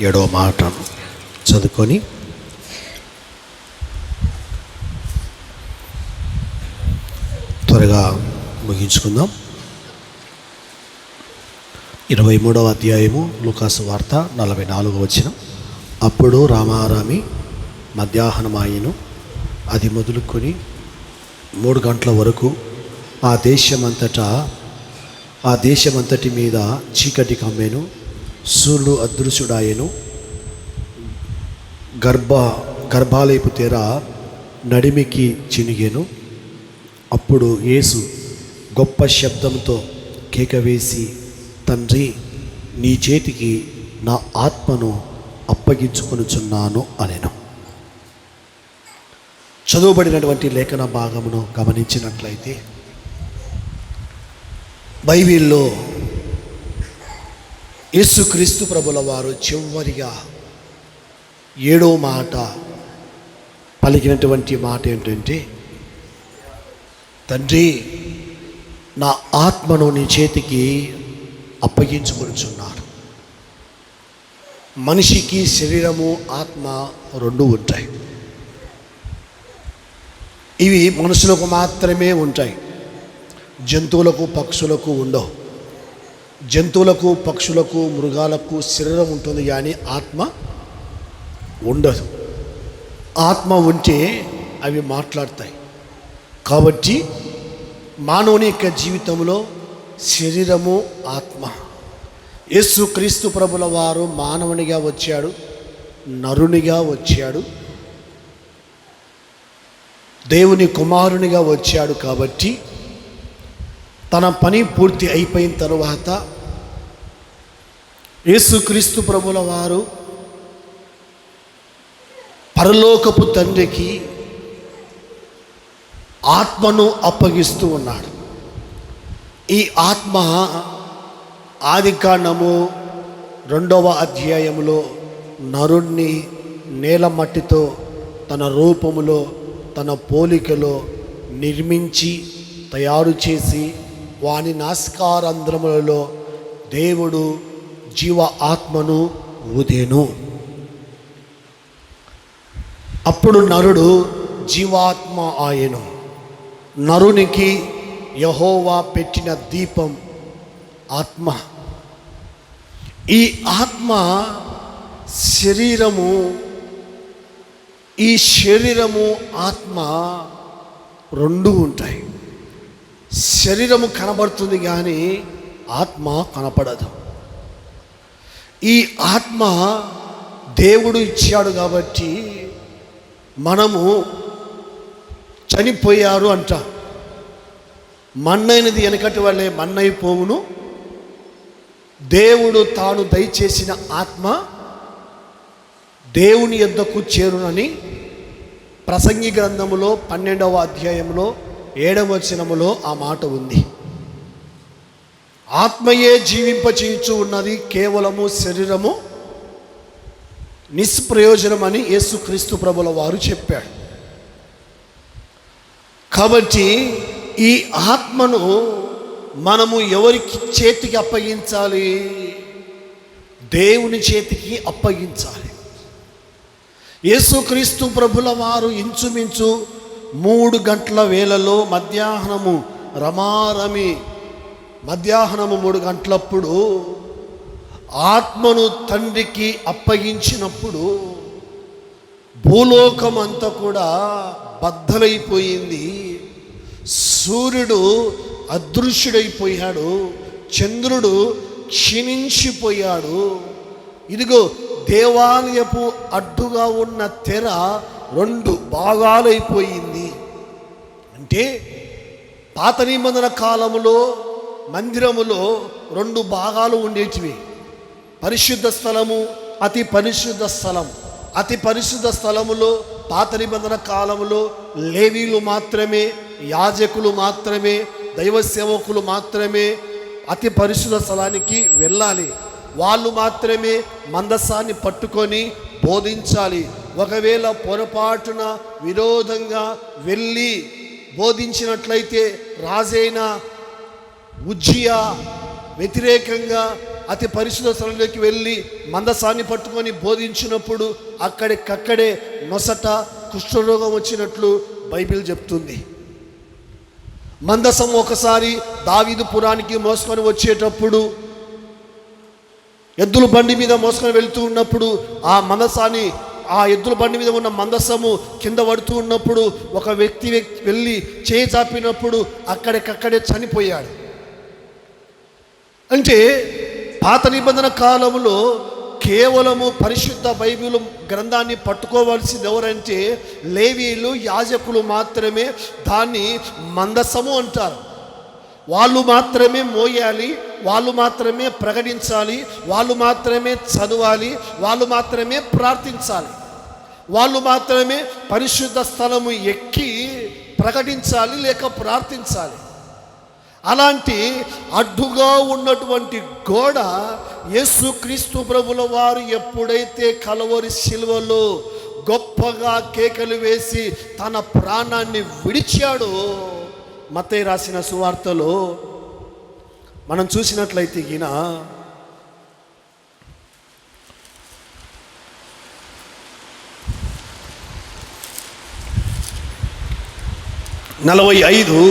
7వ మాట చదువుకొని త్వరగా ముగించుకుందాం. 23వ అధ్యాయము లూకాసు వార్త 44వ వచనం. అప్పుడు రామారామి మధ్యాహ్నమాయెను. అది మొదలుకొని 3 గంటల వరకు ఆ దేశమంతటి మీద చీకటి కమ్మెను. సూర్యుడు అదృశ్యుడాయెను. గర్భాలయపు తెర నడిమికి చినిగెను. అప్పుడు యేసు గొప్ప శబ్దంతో కేకవేసి, తండ్రి, నీ చేతికి నా ఆత్మను అప్పగించుకొనుచున్నాను అనెను. చదువుబడినటువంటి లేఖన భాగమును గమనించినట్లయితే బైబిల్లో యేసుక్రీస్తు ప్రభుల వారు చివరిగా 7వ మాట పలికినటువంటి మాట ఏంటంటే, తండ్రి, నా ఆత్మను నీ చేతికి అప్పగించుకొనుచున్నాను. మనిషికి శరీరము, ఆత్మ 2 ఉంటాయి. ఇవి మనుషులకు మాత్రమే ఉంటాయి. జంతువులకు, పక్షులకు ఉండవు. జంతువులకు, పక్షులకు, మృగాలకు శరీరం ఉంటుంది, కానీ ఆత్మ ఉండదు. ఆత్మ ఉంటే అవి మాట్లాడతాయి. కాబట్టి మానవుని యొక్క జీవితంలో శరీరము, ఆత్మ. యేసుక్రీస్తు ప్రభుల వారు మానవునిగా వచ్చాడు, నరునిగా వచ్చాడు, దేవుని కుమారునిగా వచ్చాడు. కాబట్టి తన పని పూర్తి అయిపోయిన తరువాత యేసుక్రీస్తు ప్రభుల వారు పరలోకపు తండ్రికి ఆత్మను అప్పగిస్తూ ఉన్నాడు. ఈ ఆత్మ ఆదికాండము 2వ అధ్యాయములో నరుణ్ణి నేల మట్టితో తన రూపములో, తన పోలికలో నిర్మించి తయారు చేసి వాని నాసికారంధ్రములలో దేవుడు జీవ ఆత్మను ఊదేను. అప్పుడు నరుడు జీవాత్మ ఆయెను. నరునికి యెహోవా పెట్టిన దీపం ఆత్మ. ఈ ఆత్మ ఈ శరీరము ఆత్మ 2 ఉంటాయి. శరీరము కనబడుతుంది కానీ ఆత్మ కనపడదు. ఈ ఆత్మ దేవుడు ఇచ్చాడు. కాబట్టి మనము చనిపోయారు అంట. మన్నైనది వెనకటి వల్లే మన్నైపోవును. దేవుడు తాను దయచేసిన ఆత్మ దేవుని యొద్దకు చేరునని ప్రసంగి గ్రంథములో 12వ అధ్యాయంలో 7వ వచనములో ఆ మాట ఉంది. ఆత్మయే జీవింపచేయుచు ఉన్నది, కేవలము శరీరము నిష్ప్రయోజనమని యేసుక్రీస్తు ప్రభుల వారు చెప్పాడు. కాబట్టి ఈ ఆత్మను మనము ఎవరికి చేతికి అప్పగించాలి? దేవుని చేతికి అప్పగించాలి. యేసుక్రీస్తు ప్రభుల వారు ఇంచుమించు 3 గంటల వేళలో మధ్యాహ్నము 3 గంటలప్పుడు ఆత్మను తండ్రికి అప్పగించినప్పుడు భూలోకం అంతా కూడా బద్దలైపోయింది. సూర్యుడు అదృశ్యుడైపోయాడు, చంద్రుడు క్షీణించిపోయాడు. ఇదిగో దేవాలయపు అడ్డుగా ఉన్న తెర 2 భాగాలైపోయింది. అంటే పాత నిబంధన కాలములో మందిరములో 2 భాగాలు ఉండేటివి. పరిశుద్ధ స్థలము, అతి పరిశుద్ధ స్థలం. అతి పరిశుద్ధ స్థలములో పాత నిబంధన కాలములో లేవీలు మాత్రమే, యాజకులు మాత్రమే, దైవ సేవకులు మాత్రమే అతి పరిశుద్ధ స్థలానికి వెళ్ళాలి. వాళ్ళు మాత్రమే మందసాన్ని పట్టుకొని బోధించాలి. ఒకవేళ పొరపాటున విరోధంగా వెళ్ళి బోధించినట్లయితే రాజైన ఉజ్జియా వ్యతిరేకంగా అతి పరిశుద్ధ స్థలంలోకి వెళ్ళి మందసాన్ని పట్టుకొని బోధించినప్పుడు అక్కడికక్కడే నొసట కుష్ఠరోగం వచ్చినట్లు బైబిల్ చెప్తుంది. మందసం ఒకసారి దావీదు పురానికి మోసుకొని వచ్చేటప్పుడు, ఎద్దుల బండి మీద మోసుకొని వెళుతూ ఉన్నప్పుడు ఆ ఎద్దుల బండి మీద ఉన్న మందసము కింద పడుతూ ఉన్నప్పుడు ఒక వ్యక్తి వెళ్ళి చేయి చాపినప్పుడు అక్కడికక్కడే చనిపోయాడు. అంటే పాత నిబంధన కాలంలో కేవలము పరిశుద్ధ బైబిల్ గ్రంథాన్ని పట్టుకోవాల్సింది ఎవరంటే లేవీయులు, యాజకులు మాత్రమే దాన్ని మందసము అంటారు. వాళ్ళు మాత్రమే మోయాలి, వాళ్ళు మాత్రమే ప్రకటించాలి, వాళ్ళు మాత్రమే చదవాలి, వాళ్ళు మాత్రమే ప్రార్థించాలి, వాళ్ళు మాత్రమే పరిశుద్ధ స్థలము ఎక్కి ప్రకటించాలి లేక ప్రార్థించాలి. అలాంటి అడ్డుగా ఉన్నటువంటి గోడ యేసుక్రీస్తు ప్రభుల వారు ఎప్పుడైతే కలవరి శిలువలో గొప్పగా కేకలు వేసి తన ప్రాణాన్ని విడిచాడో, మత్తయి రాసిన సువార్తలో మనం చూసినట్లయితే ఈయన 45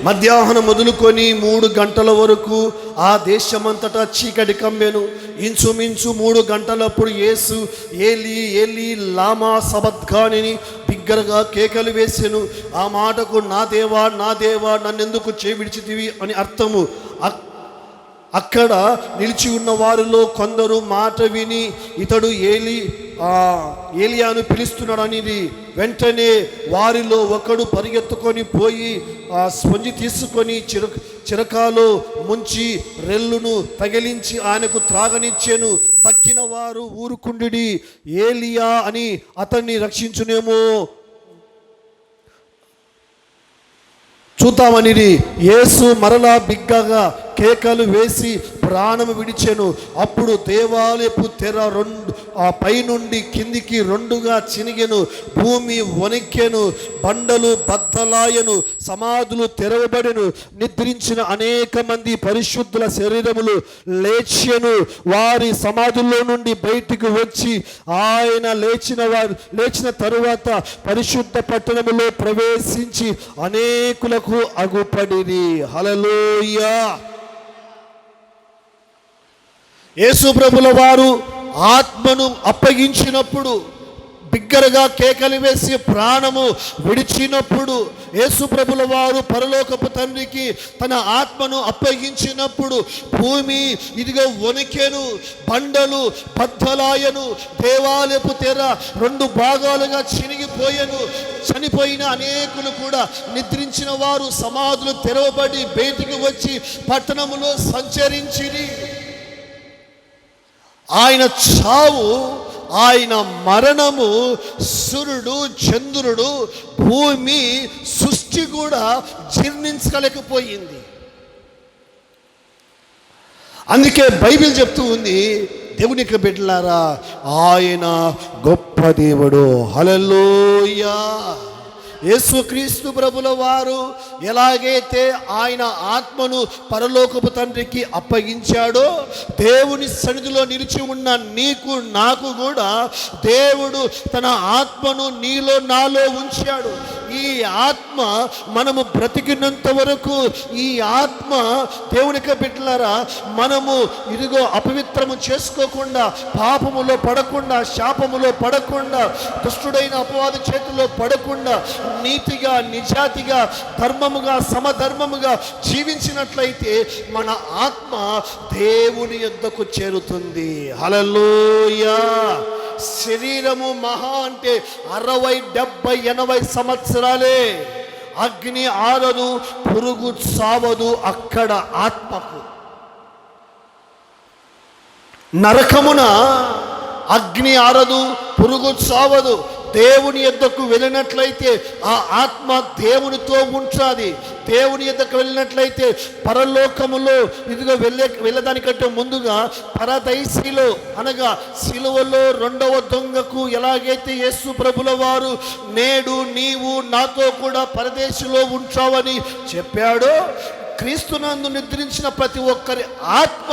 మధ్యాహ్నం మొదలుకొని 3 గంటల వరకు ఆ దేశమంతటా చీకటి కమ్మెను. ఇంచుమించు 3 గంటలప్పుడు యేసు ఏలీ ఏలీ లామా సబక్తానీ బిగ్గరగా కేకలు వేసెను. ఆ మాటకు నా దేవా నా దేవా నన్నెందుకు విడిచితివి అని అర్థము. అక్కడ నిలిచి ఉన్న వారిలో కొందరు మాట విని ఇతడు ఏలియాను పిలుస్తున్నాడని వెంటనే వారిలో ఒకడు పరిగెత్తుకొని పోయి స్పంజి తీసుకొని చిరకాలో ముంచి రెల్లును తగిలించి ఆయనకు త్రాగనిచ్చాను. తక్కిన వారు ఊరుకుండి ఏలియా అని అతన్ని రక్షించునేమో చూద్దామని యేసు మరలా బిగ్గగా కేకలు వేసి ప్రాణము విడిచెను. అప్పుడు దేవాలయపు తెర పైనుండి కిందికి 2గా చినిగెను. భూమి వణికెను, బండలు బద్దలాయను, సమాధులు తెరవబడెను. నిద్రించిన అనేక మంది పరిశుద్ధుల శరీరములు లేచెను. వారి సమాధుల్లో నుండి బయటికి వచ్చి ఆయన లేచిన తరువాత పరిశుద్ధ పట్టణములో ప్రవేశించి అనేకులకు అగుపడిరి. హల్లెలూయా. యేసు ప్రభుల వారు ఆత్మను అప్పగించినప్పుడు, బిగ్గరగా కేకలు వేసి ప్రాణము విడిచినప్పుడు, యేసు ప్రభుల వారు పరలోకపు తండ్రికి తన ఆత్మను అప్పగించినప్పుడు భూమి ఇదిగో వణికెను, బండలు బద్దలాయను, దేవాలయపు తెర 2 భాగాలుగా చినిగిపోయెను. చనిపోయిన అనేకులు కూడా నిద్రించిన వారు సమాధులు తెరవబడి బయటికి వచ్చి పట్టణములో సంచరించిరి. ఆయన చావు, ఆయన మరణము, సూర్యుడు చంద్రుడు భూమి సృష్టి కూడా జీర్ణించలేకపోయింది. అందుకే బైబిల్ చెప్తూ ఉంది, దేవునికి బిడ్డలారా ఆయన గొప్ప దేవుడు. హల్లెలూయా. యేసుక్రీస్తు ప్రభుల వారు ఎలాగైతే ఆయన ఆత్మను పరలోకపు తండ్రికి అప్పగించాడో, దేవుని సన్నిధిలో నిలిచి ఉన్న నీకు నాకు కూడా దేవుడు తన ఆత్మను నీలో నాలో ఉంచాడు. ఈ ఆత్మ మనము బ్రతికినంత వరకు, ఈ ఆత్మ దేవునికి బిడ్డలారా మనము ఇదిగో అపవిత్రము చేసుకోకుండా, పాపములో పడకుండా, శాపములో పడకుండా, దుష్టుడైన అపవాది చేతిలో పడకుండా నీతిగా, నిజాతిగా, ధర్మముగా, సమధర్మముగా జీవించినట్లయితే మన ఆత్మ దేవుని యొద్దకు చేరుతుంది. హల్లెలూయా. శరీరము మహా అంటే 60, 70, 80 సంవత్సరాలే. అగ్ని ఆరదు, పురుగు సావదు అక్కడ ఆత్మకు. నరకమున అగ్ని ఆరదు, పురుగు సావదు. దేవుని యొద్దకు వెళ్ళినట్లయితే ఆ ఆత్మ దేవునితో ఉంటుంది. దేవుని యొద్దకు వెళ్ళినట్లయితే పరలోకములో ఇదిగో వెళ్ళదానికంటే ముందుగా పరదైసిలో అనగా సిలువలో 2వ దొంగకు ఎలాగైతే యేసు ప్రభుల వారు నేడు నీవు నాతో కూడా పరదేశంలో ఉంటావని చెప్పాడో, క్రీస్తునందు నిద్రించిన ప్రతి ఒక్కరి ఆత్మ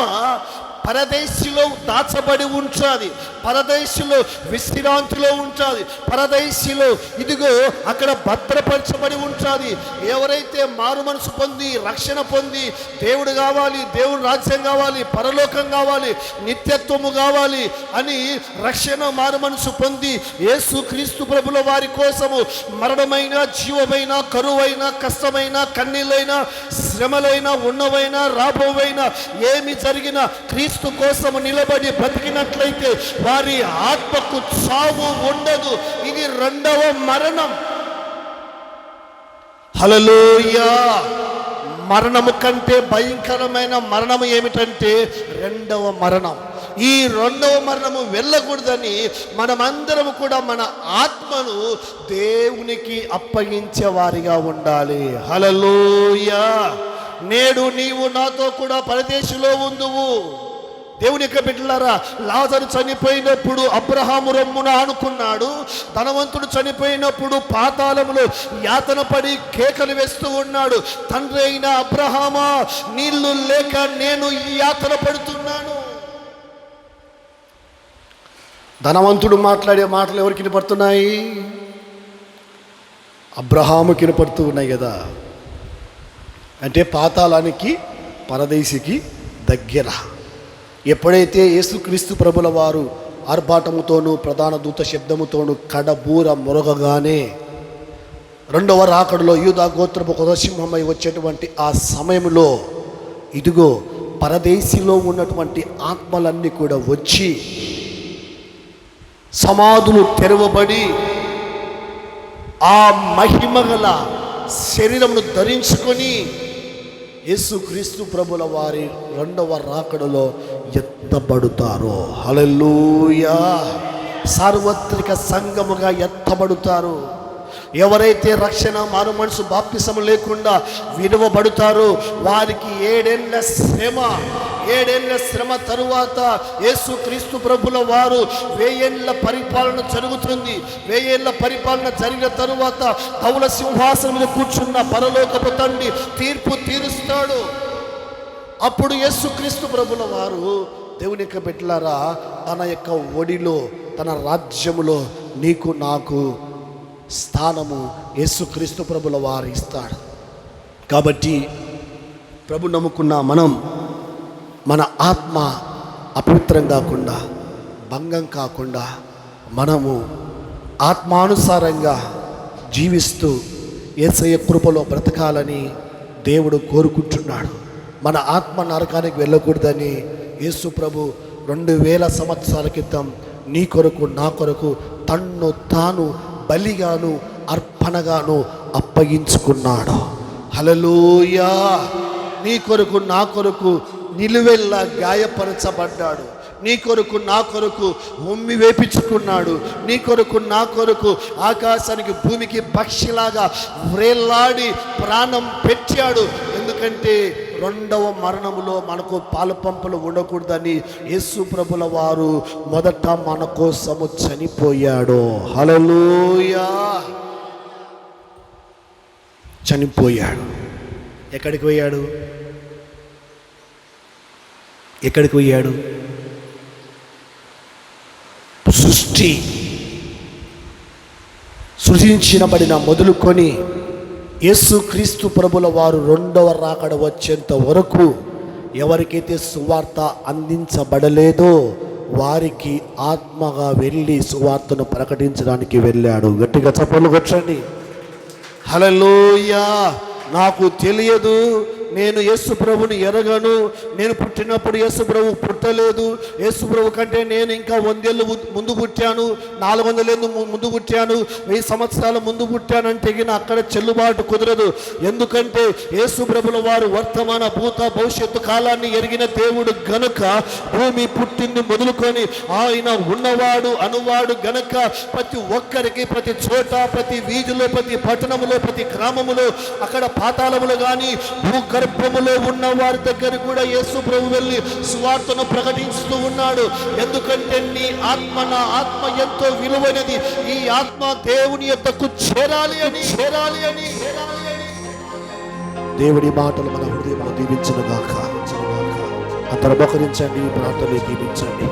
పరదేశిలో దాచబడి ఉంచాది, పరదేశిలో విశ్రాంతిలో ఉంచాది, పరదేశిలో ఇదిగో అక్కడ భద్రపరచబడి ఉంచాది. ఎవరైతే మారు మనసు పొంది రక్షణ పొంది దేవుడు కావాలి, దేవుడు రాజ్యం కావాలి, పరలోకం కావాలి, నిత్యత్వము కావాలి అని రక్షణ మారు మనసు పొంది యేసు క్రీస్తు ప్రభుల వారి కోసము మరణమైన, జీవమైన, కరువైన, కష్టమైన, కన్నీళ్ళైన, శ్రమలైన, ఉన్నవైనా రాబోవైనా ఏమి జరిగినా క్రీస్తు కోసము నిలబడి బ్రతికినట్లయితే వారి ఆత్మకు చావు ఉండదు. ఇది రెండవ మరణం. హల్లెలూయా. మరణము కంటే భయంకరమైన మరణము ఏమిటంటే రెండవ మరణం. ఈ రెండవ మరణము వెళ్ళకూడదని మనమందరం కూడా మన ఆత్మను దేవునికి అప్పగించే వారిగా ఉండాలి. హల్లెలూయా. నేడు నీవు నాతో కూడా పరదేశంలో ఉందువు. దేవుని యొక్క బిడ్డలారా, లాజరు చనిపోయినప్పుడు అబ్రహాము రొమ్మున ఆనుకున్నాడు. ధనవంతుడు చనిపోయినప్పుడు పాతాళములో యాతన పడి కేకలు వేస్తూ ఉన్నాడు. తండ్రి అయిన అబ్రహామా, నీళ్లు లేక నేను ఈ యాతన పడుతున్నాను. ధనవంతుడు మాట్లాడే మాటలు ఎవరికి వినపడుతున్నాయి? అబ్రహాముకి వినపడుతూ ఉన్నాయి కదా. అంటే పాతాళానికి, పరదేశికి దగ్గర. ఎప్పుడైతే యేసుక్రీస్తు ప్రభుల వారు ఆర్భాటముతోనూ ప్రధాన దూత శబ్దముతోనూ కడబూర మొరగగానే రెండవ రాకడలో యూదా గోత్రపు కొత్త సింహమై వచ్చేటువంటి ఆ సమయంలో ఇదిగో పరదేశిలో ఉన్నటువంటి ఆత్మలన్నీ కూడా వచ్చి సమాధులు తెరవబడి ఆ మహిమగల శరీరమును ధరించుకొని యేసుక్రీస్తు ప్రభుల వారి రెండవ రాకడలో ఎత్తబడుతారు. హల్లెలూయా. సార్వత్రిక సంఘముగా ఎత్తబడుతారు. ఎవరైతే రక్షణ మారు మనసు బాప్తిసము లేకుండా విడవబడుతారో వారికి 7 ఏళ్ల శ్రమ తరువాత యేసుక్రీస్తు ప్రభుల వారు 1000 ఏళ్ల పరిపాలన జరుగుతుంది. 1000 ఏళ్ల పరిపాలన జరిగిన తరువాత ధవళ సింహాసనం మీద కూర్చున్న పరలోకపు తండ్రి తీర్పు తీరుస్తాడు. అప్పుడు యేసుక్రీస్తు ప్రభుల వారు దేవుని యొక్క బిడ్డలారా తన యొక్క ఒడిలో, తన రాజ్యములో నీకు నాకు స్థానము యేసుక్రీస్తు ప్రభుల వారు ఇస్తాడు. కాబట్టి ప్రభు నమ్ముకున్న మనం మన ఆత్మ అపవిత్రం కాకుండా, భంగం కాకుండా మనము ఆత్మానుసారంగా జీవిస్తూ యేసయ్య కృపలో బ్రతకాలని దేవుడు కోరుకుంటున్నాడు. మన ఆత్మ నరకానికి వెళ్ళకూడదని యేసు ప్రభు 2000 సంవత్సరాల క్రితం నీ కొరకు నా కొరకు తన్ను తాను బలిగాను అర్పణగాను అప్పగించుకున్నాడు. హల్లెలూయా. నీ కొరకు నా కొరకు నిలువెల్లా గాయపరచబడ్డాడు. నీ కొరకు నా కొరకు ఉమ్మి వేపించుకున్నాడు. నీ కొరకు నా కొరకు ఆకాశానికి భూమికి పక్షిలాగా వ్రేలాడి ప్రాణం పెట్టాడు. ఎందుకంటే రెండవ మరణములో మనకు పాలు పంపులు ఉండకూడదని యేసు ప్రభుల వారు మొదట మన కోసము చనిపోయాడు. హల్లెలూయా. చనిపోయాడు. ఎక్కడికి పోయాడు? ఎక్కడికి పోయాడు? సృజించబడిన మొదలుకొని యేసుక్రీస్తు ప్రభుల వారు రెండవ రాకడ వచ్చేంత వరకు ఎవరికైతే సువార్త అందించబడలేదో వారికి ఆత్మగా వెళ్ళి సువార్తను ప్రకటించడానికి వెళ్ళాడు. గట్టిగా చప్పట్లు కొట్టండి. హల్లెలూయా. నాకు తెలియదు, నేను యేసు ప్రభుని ఎరగను, నేను పుట్టినప్పుడు యేసు ప్రభు పుట్టలేదు, యేసు ప్రభు కంటే నేను ఇంకా 100 ఏళ్ళు ముందు పుట్టాను, 400 ఏళ్ళు ముందు పుట్టాను, 1000 సంవత్సరాల ముందు పుట్టానంటే అక్కడ చెల్లుబాటు కుదరదు. ఎందుకంటే యేసు ప్రభుల వారు వర్తమాన భూత భవిష్యత్తు కాలాన్ని ఎరిగిన దేవుడు గనుక భూమి పుట్టింది మొదలుకొని ఆయన ఉన్నవాడు అనువాడు గనుక ప్రతి ఒక్కరికి, ప్రతి చోట, ప్రతి వీధిలో, ప్రతి పట్టణములో, ప్రతి గ్రామములో, అక్కడ పాతాళములో కానీ భూగర్భములో ఉన్న వారి దగ్గర కూడా యేసు ప్రభు వెళ్ళి సువార్తను ప్రకటిస్తూ ఉన్నాడు. ఎందుకంటే నీ ఆత్మ, నా ఆత్మ ఎంతో విలువైనది, ఈ ఆత్మ దేవుని యొద్దకు చేరాలి అని. దేవుడి మాటలు మన హృదయంలో దీవించునుగాక. అందరూ మోకరించండి, ప్రార్థనలు దీవించండి.